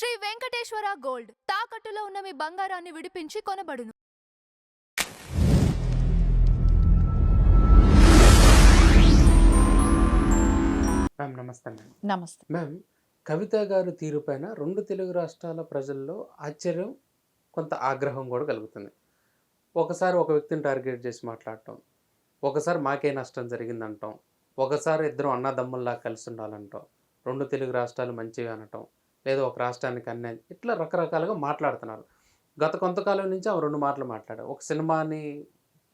Shri Venkateswara gold తాకట్టులో ఉన్న మీ బంగారాన్ని విడిపించి కొనబడును. మ్యామ్ నమస్తే మ్యామ్. నమస్తే. మ్యామ్, కవిత గారి తీరుపైన 2 తెలుగు రాష్ట్రాల ప్రజల్లో ఆశ్చర్యం, కొంత ఆగ్రహం కూడా కలుగుతుంది. ఒకసారి ఒక వ్యక్తిని టార్గెట్ చేసి మాట్లాడటం, ఒకసారి మాకే నష్టం జరిగిందంటాం, ఒకసారి ఇద్దరం అన్నదమ్ముల్లా కలిసి ఉండాలంటాం, 2 తెలుగు రాష్ట్రాలు మంచివి అనటం, లేదా ఒక రాష్ట్రానికి అన్యాయం, ఇట్లా రకరకాలుగా మాట్లాడుతున్నారు. గత కొంతకాలం నుంచి ఆమె 2 మాటలు మాట్లాడారు. ఒక సినిమాని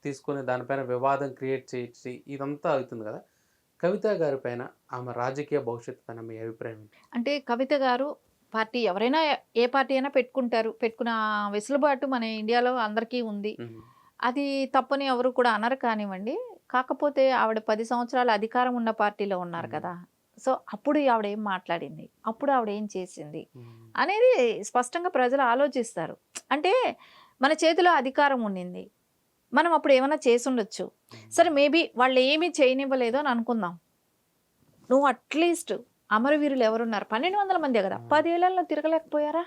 తీసుకొని దానిపైన వివాదం క్రియేట్ చేసి ఇదంతా అవుతుంది కదా. కవిత గారి పైన, ఆమె రాజకీయ భవిష్యత్తు పైన మీ అభిప్రాయం ఏంటి? అంటే కవిత గారు పార్టీ ఎవరైనా ఏ పార్టీ అయినా పెట్టుకుంటారు. పెట్టుకున్న వెసులుబాటు మన ఇండియాలో అందరికీ ఉంది. అది తప్పని ఎవరు కూడా అనరు కానివ్వండి. కాకపోతే ఆవిడ 10 సంవత్సరాల అధికారం ఉన్న పార్టీలో ఉన్నారు కదా. సో అప్పుడు ఆవిడ ఏం మాట్లాడింది, అప్పుడు ఆవిడ ఏం చేసింది అనేది స్పష్టంగా ప్రజలు ఆలోచిస్తారు. అంటే మన చేతిలో అధికారం ఉండింది, మనం అప్పుడు ఏమైనా చేసి ఉండొచ్చు. సరే మేబీ వాళ్ళు ఏమీ చేయనివ్వలేదు అని అనుకుందాం. నువ్వు అట్లీస్ట్ అమరవీరులు ఎవరున్నారు, 1200 మందే కదా, 10 ఏళ్లలో తిరగలేకపోయారా?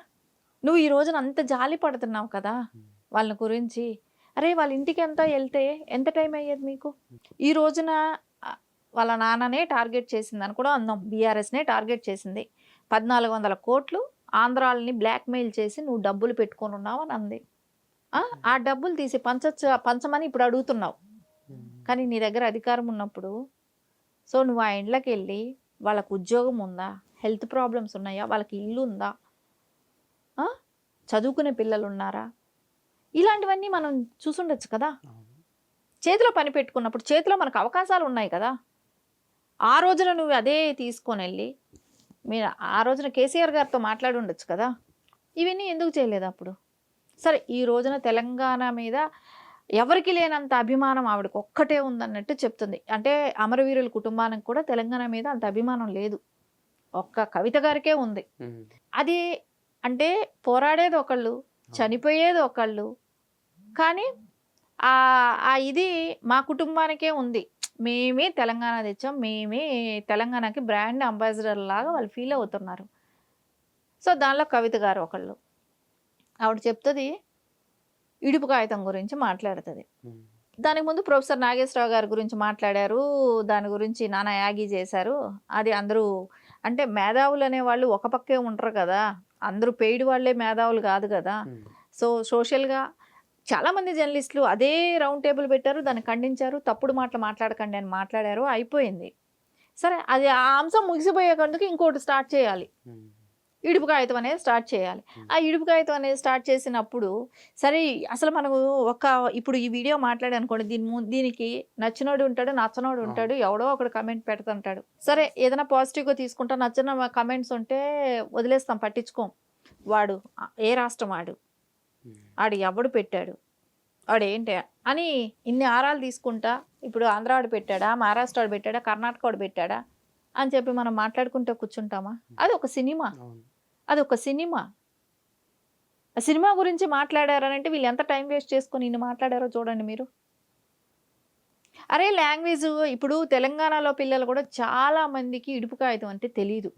నువ్వు ఈ రోజున అంత జాలి పడుతున్నావు కదా వాళ్ళ గురించి. అరే వాళ్ళ ఇంటికి ఎంత వెళ్తే ఎంత టైం అయ్యేది మీకు? ఈ రోజున వాళ్ళ నాన్ననే టార్గెట్ చేసింది అని కూడా అందాం, బీఆర్ఎస్నే టార్గెట్ చేసింది. 1400 కోట్లు ఆంధ్రాలని బ్లాక్మెయిల్ చేసి నువ్వు డబ్బులు పెట్టుకొని ఉన్నావు అని అంది. ఆ డబ్బులు తీసి పంచమని ఇప్పుడు అడుగుతున్నావు. కానీ నీ దగ్గర అధికారం ఉన్నప్పుడు సో నువ్వు ఆ ఇండ్లకి వెళ్ళి వాళ్ళకు ఉద్యోగం ఉందా, హెల్త్ ప్రాబ్లమ్స్ ఉన్నాయా, వాళ్ళకి ఇల్లు ఉందా, చదువుకునే పిల్లలు ఉన్నారా, ఇలాంటివన్నీ మనం చూసుండొచ్చు కదా. చేతిలో పని పెట్టుకున్నప్పుడు చేతిలో మనకు అవకాశాలు ఉన్నాయి కదా. ఆ రోజున నువ్వు అదే తీసుకొని వెళ్ళి మీరు ఆ రోజున కేసీఆర్ గారితో మాట్లాడి ఉండొచ్చు కదా. ఇవన్నీ ఎందుకు చేయలేదు అప్పుడు? సరే ఈ రోజున తెలంగాణ మీద ఎవరికి లేనంత అభిమానం ఆవిడకి ఒక్కటే ఉందన్నట్టు చెప్తుంది. అంటే అమరవీరుల కుటుంబానికి కూడా తెలంగాణ మీద అంత అభిమానం లేదు, ఒక్క కవిత గారికే ఉంది. అది అంటే పోరాడేది ఒకళ్ళు, చనిపోయేది ఒకళ్ళు, కానీ ఆ ఇది మా కుటుంబానికే ఉంది, మేమే తెలంగాణ తెచ్చాం, మేమే తెలంగాణకి బ్రాండ్ అంబాసిడర్ లాగా వాళ్ళు ఫీల్ అవుతున్నారు. సో దానిలో కవిత గారు ఒకళ్ళు. ఆవిడ చెప్తుంది ఇడుపు కాగితం గురించి మాట్లాడుతుంది. దానికి ముందు ప్రొఫెసర్ నాగేశ్వరరావు గారి గురించి మాట్లాడారు, దాని గురించి నానా యాగి చేశారు. అది అందరూ అంటే మేధావులు అనేవాళ్ళు ఒక పక్కే ఉంటారు కదా, అందరూ పెయిడ్ వాళ్ళే మేధావులు కాదు కదా. సో సోషల్గా చాలామంది జర్నలిస్టులు అదే రౌండ్ టేబుల్ పెట్టారు, దాన్ని ఖండించారు, తప్పుడు మాటలు మాట్లాడకండి అని మాట్లాడారు, అయిపోయింది. సరే అది ఆ అంశం ముగిసిపోయేకందుకు ఇంకోటి స్టార్ట్ చేయాలి, ఇడుపు కాగితం అనేది స్టార్ట్ చేయాలి. ఆ ఇడుపు కాగితం అనేది స్టార్ట్ చేసినప్పుడు సరే అసలు మనము ఇప్పుడు ఈ వీడియో మాట్లాడి అనుకోండి, దీనికి నచ్చినోడు ఉంటాడు, నచ్చనోడు ఉంటాడు, ఎవడో ఒకడు కమెంట్ పెడుతుంటాడు. సరే ఏదైనా పాజిటివ్గా తీసుకుంటా, నచ్చిన కమెంట్స్ ఉంటే వదిలేస్తాం, పట్టించుకోం. వాడు ఏ రాష్ట్రం ఆడు ఎవడు పెట్టాడు, వాడు ఏంటి అని ఇన్ని ఆరాలు తీసుకుంటా, ఇప్పుడు ఆంధ్ర వాడు పెట్టాడా, మహారాష్ట్ర వాడు పెట్టాడా, కర్ణాటక వాడు పెట్టాడా అని చెప్పి మనం మాట్లాడుకుంటూ కూర్చుంటామా? అది ఒక సినిమా, అది ఒక సినిమా. ఆ సినిమా గురించి మాట్లాడారనంటే వీళ్ళు ఎంత టైం వేస్ట్ చేసుకొని ఇన్ని మాట్లాడారో చూడండి మీరు. అరే లాంగ్వేజ్ ఇప్పుడు తెలంగాణలో పిల్లలు కూడా చాలా మందికి ఇడుపు కాగితం అంటే తెలియదు.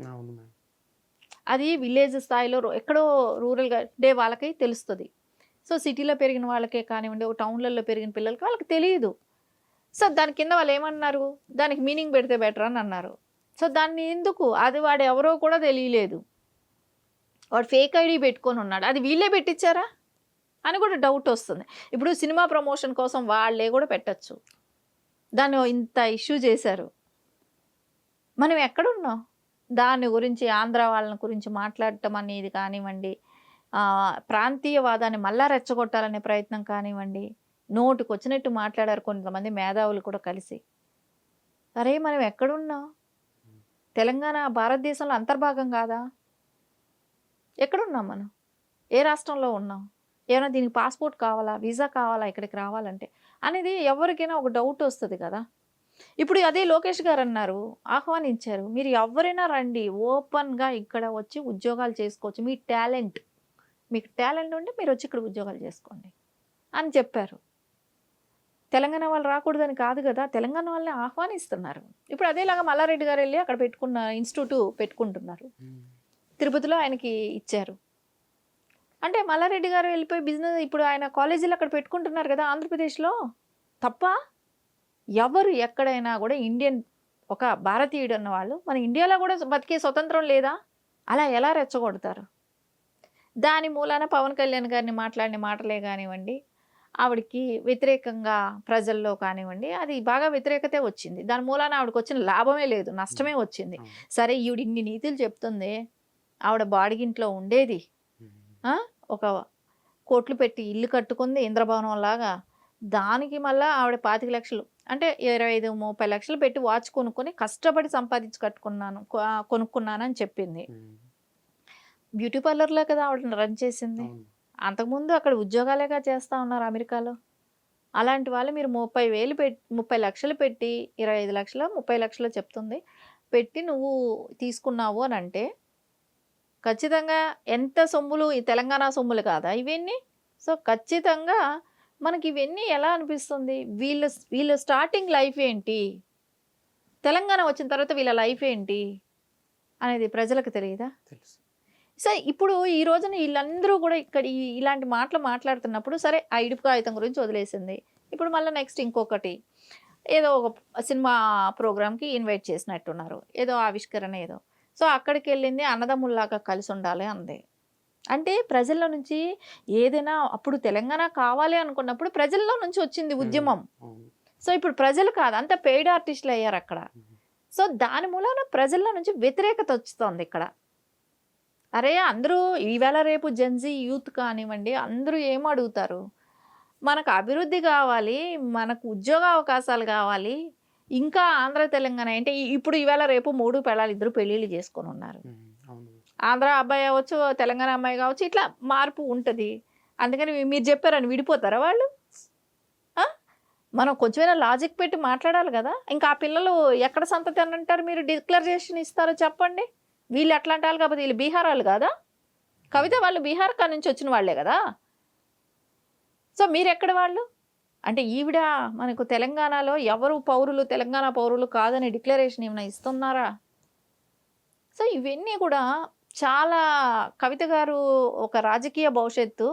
అది విలేజ్ స్థాయిలో ఎక్కడో రూరల్గా డే వాళ్ళకి తెలుస్తుంది. సో సిటీలో పెరిగిన వాళ్ళకే కానివ్వండి, టౌన్లలో పెరిగిన పిల్లలకి వాళ్ళకి తెలియదు. సో దాని కింద వాళ్ళు ఏమన్నారు, దానికి మీనింగ్ పెడితే బెటర్ అని అన్నారు. సో దాన్ని ఎందుకు, అది వాడు ఎవరో కూడా తెలియలేదు, వాడు ఫేక్ ఐడి పెట్టుకొని ఉన్నాడు, అది వీళ్ళే పెట్టించారా అని కూడా డౌట్ వస్తుంది. ఇప్పుడు సినిమా ప్రమోషన్ కోసం వాళ్ళే కూడా పెట్టచ్చు, దాన్ని ఇంత ఇష్యూ చేశారు. మనం ఎక్కడున్నాం దాని గురించి, ఆంధ్ర వాళ్ళని గురించి మాట్లాడటం అనేది కానివ్వండి, ప్రాంతీయవాదాన్ని మళ్ళా రెచ్చగొట్టాలనే ప్రయత్నం కానివ్వండి, నోటుకు వచ్చినట్టు మాట్లాడారు కొంతమంది మేధావులు కూడా కలిసి. అరే మనం ఎక్కడున్నాం? తెలంగాణ భారతదేశంలో అంతర్భాగం కాదా? ఎక్కడున్నాం మనం? ఏ రాష్ట్రంలో ఉన్నాం? ఏమైనా దీనికి పాస్పోర్ట్ కావాలా, వీసా కావాలా ఇక్కడికి రావాలంటే అనేది ఎవరికైనా ఒక డౌట్ వస్తుంది కదా. ఇప్పుడు అదే లోకేష్ గారు అన్నారు, ఆహ్వానించారు, మీరు ఎవరైనా రండి, ఓపెన్గా ఇక్కడ వచ్చి ఉద్యోగాలు చేసుకోవచ్చు, మీకు టాలెంట్ ఉంటే మీరు వచ్చి ఇక్కడ ఉద్యోగాలు చేసుకోండి అని చెప్పారు. తెలంగాణ వాళ్ళు రాకూడదని కాదు కదా, తెలంగాణ వాళ్ళని ఆహ్వానిస్తున్నారు. ఇప్పుడు అదేలాగా మల్లారెడ్డి గారు వెళ్ళి అక్కడ పెట్టుకున్న ఇన్స్టిట్యూట్ పెట్టుకుంటున్నారు. తిరుపతిలో ఆయనకి ఇచ్చారు. అంటే మల్లారెడ్డి గారు వెళ్ళిపోయి బిజినెస్ ఇప్పుడు ఆయన కాలేజీలు అక్కడ పెట్టుకుంటున్నారు కదా ఆంధ్రప్రదేశ్లో. తప్ప ఎవరు ఎక్కడైనా కూడా ఇండియన్ ఒక భారతీయుడు అన్న వాళ్ళు మన ఇండియాలో కూడా బతికే స్వతంత్రం లేదా? అలా ఎలా రెచ్చగొడతారు? దాని మూలాన పవన్ కళ్యాణ్ గారిని మాట్లాడిన మాటలే కానివ్వండి, ఆవిడకి వ్యతిరేకంగా ప్రజల్లో కానివ్వండి, అది బాగా వ్యతిరేకతే వచ్చింది. దాని మూలాన ఆవిడకి వచ్చిన లాభమే లేదు, నష్టమే వచ్చింది. సరే ఈవిడ ఇన్ని నీతులు చెప్తుంది, ఆవిడ బాడిగింట్లో ఉండేది, ఒక కోట్లు పెట్టి ఇల్లు కట్టుకుంది ఇంద్రభవనం లాగా. దానికి మళ్ళీ ఆవిడ 25 లక్షలు అంటే 25-30 లక్షలు పెట్టి వాచ్ కొనుక్కొని కష్టపడి సంపాదించి కొనుక్కున్నాను అని చెప్పింది. బ్యూటీ పార్లర్లో కదా ఆవిడ రన్ చేసింది. అంతకుముందు అక్కడ ఉద్యోగాలేగా చేస్తూ ఉన్నారు అమెరికాలో. అలాంటి వాళ్ళు మీరు 30 లక్షలు పెట్టి 25 లక్షలు 30 లక్షలు చెప్తుంది పెట్టి నువ్వు తీసుకున్నావు అని అంటే ఖచ్చితంగా ఎంత సొమ్ములు, ఈ తెలంగాణ సొమ్ములు కాదా ఇవన్నీ? సో ఖచ్చితంగా మనకి ఇవన్నీ ఎలా అనిపిస్తుంది, వీళ్ళ స్టార్టింగ్ లైఫ్ ఏంటి, తెలంగాణ వచ్చిన తర్వాత వీళ్ళ లైఫ్ ఏంటి అనేది ప్రజలకు తెలియదా? తెలుసు. సరే ఇప్పుడు ఈ రోజున వీళ్ళందరూ కూడా ఇక్కడ ఇలాంటి మాటలు మాట్లాడుతున్నప్పుడు సరే ఆ ఇడుపు కాగితం గురించి వదిలేసింది. ఇప్పుడు మళ్ళీ నెక్స్ట్ ఇంకొకటి ఏదో ఒక సినిమా ప్రోగ్రామ్కి ఇన్వైట్ చేసినట్టున్నారు, ఏదో ఆవిష్కరణ ఏదో. సో అక్కడికి వెళ్ళింది అన్నదమ్ముల్లాగా కలిసి ఉండాలి అంది. అంటే ప్రజల్లో నుంచి ఏదైనా అప్పుడు తెలంగాణ కావాలి అనుకున్నప్పుడు ప్రజల్లో నుంచి వచ్చింది ఉద్యమం. సో ఇప్పుడు ప్రజలు కాదు, అంత పెయిడ్ ఆర్టిస్టులు అయ్యారు అక్కడ. సో దాని మూలాన ప్రజల్లో నుంచి వ్యతిరేకత వస్తుంది ఇక్కడ. అరే అందరూ ఈవేళ రేపు జెన్జీ యూత్ కానివ్వండి అందరూ ఏం అడుగుతారు, మనకు అభివృద్ధి కావాలి, మనకు ఉద్యోగ అవకాశాలు కావాలి, ఇంకా ఆంధ్ర తెలంగాణ అంటే ఇప్పుడు ఈవేళ రేపు 3 పెళ్ళాలు 2 పెళ్ళిళ్ళు చేసుకొని ఉన్నారు. ఆంధ్ర అబ్బాయి అవ్వచ్చు, తెలంగాణ అమ్మాయి కావచ్చు, ఇట్లా మార్పు ఉంటుంది. అందుకని మీరు చెప్పారని విడిపోతారా వాళ్ళు? మనం కొంచెమైనా లాజిక్ పెట్టి మాట్లాడాలి కదా. ఇంకా ఆ పిల్లలు ఎక్కడ సంతతి అని అంటారు, మీరు డిక్లరేషన్ ఇస్తారో చెప్పండి. వీళ్ళు ఎట్లాంటి వాళ్ళు కాబట్టి వీళ్ళు బీహార్ వాళ్ళు కాదా? కవిత వాళ్ళు బీహార్ కా నుంచి వచ్చిన వాళ్ళే కదా. సో మీరు ఎక్కడ వాళ్ళు అంటే ఈవిడ మనకు తెలంగాణలో ఎవరు పౌరులు తెలంగాణ పౌరులు కాదని డిక్లరేషన్ ఏమైనా ఇస్తున్నారా? సో ఇవన్నీ కూడా చాలా కవిత గారు ఒక రాజకీయ భవిష్యత్తు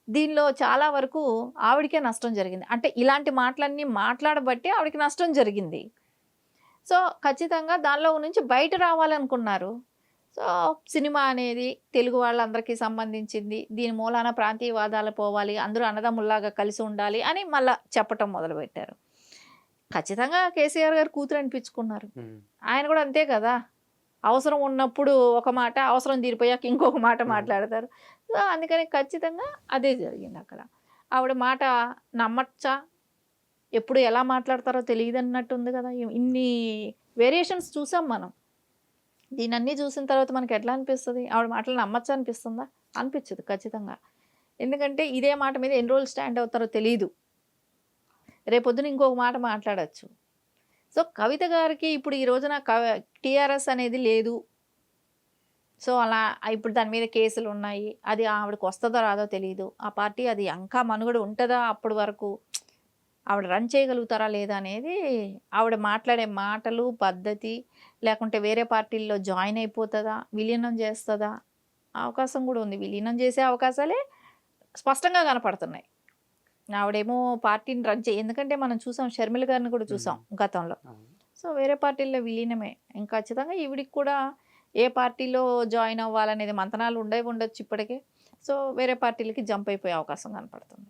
దీనిలో చాలా వరకు ఆవిడకే నష్టం జరిగింది. అంటే ఇలాంటి మాటలన్నీ మాట్లాడబట్టి ఆవిడకి నష్టం జరిగింది. సో ఖచ్చితంగా దానిలో నుంచి బయట రావాలనుకున్నారు. సో సినిమా అనేది తెలుగు వాళ్ళందరికీ సంబంధించింది, దీని మూలాన ప్రాంతీయవాదాలు పోవాలి, అందరూ అన్నదమ్ముల్లాగా కలిసి ఉండాలి అని మళ్ళీ చెప్పటం మొదలుపెట్టారు. ఖచ్చితంగా కేసీఆర్ గారు కూతురు అనిపించుకున్నారు. ఆయన కూడా అంతే కదా, అవసరం ఉన్నప్పుడు ఒక మాట, అవసరం తీరిపోయాక ఇంకొక మాట మాట్లాడతారు. సో అందుకని ఖచ్చితంగా అదే జరిగింది అక్కడ. ఆవిడ మాట నమ్మచ్చా, ఎప్పుడు ఎలా మాట్లాడతారో తెలియదు అన్నట్టుంది కదా. ఇన్ని వేరియేషన్స్ చూసాం మనం. దీనన్నీ చూసిన తర్వాత మనకి ఎట్లా అనిపిస్తుంది, ఆవిడ మాటలు నమ్మచ్చా అనిపిస్తుందా? అనిపించదు ఖచ్చితంగా. ఎందుకంటే ఇదే మాట మీద ఎన్ని రోజులు స్టాండ్ అవుతారో తెలియదు, రేపొద్దున ఇంకొక మాట మాట్లాడచ్చు. సో కవిత గారికి ఇప్పుడు ఈ రోజున టీఆర్ఎస్ అనేది లేదు. సో అలా ఇప్పుడు దాని మీద కేసులు ఉన్నాయి, అది ఆవిడకి వస్తుందో రాదో తెలియదు. ఆ పార్టీ అది ఇంకా మనుగడ ఉంటుందా అప్పటి వరకు, ఆవిడ రన్ చేయగలుగుతారా లేదా అనేది, ఆవిడ మాట్లాడే మాటలు పద్ధతి, లేకుంటే వేరే పార్టీల్లో జాయిన్ అయిపోతుందా, విలీనం చేస్తుందా, అవకాశం కూడా ఉంది. విలీనం చేసే అవకాశాలే స్పష్టంగా కనపడుతున్నాయి. ఆవిడేమో పార్టీని రన్ ఎందుకంటే మనం చూసాం షర్మిల గారిని కూడా చూసాం గతంలో. సో వేరే పార్టీల్లో విలీనమే. ఇంకా ఖచ్చితంగా ఈవిడికి కూడా ఏ పార్టీలో జాయిన్ అవ్వాలనేది మంతనాలు ఉండొచ్చు ఇప్పటికే. సో వేరే పార్టీలకి జంప్ అయిపోయే అవకాశం కనపడుతుంది.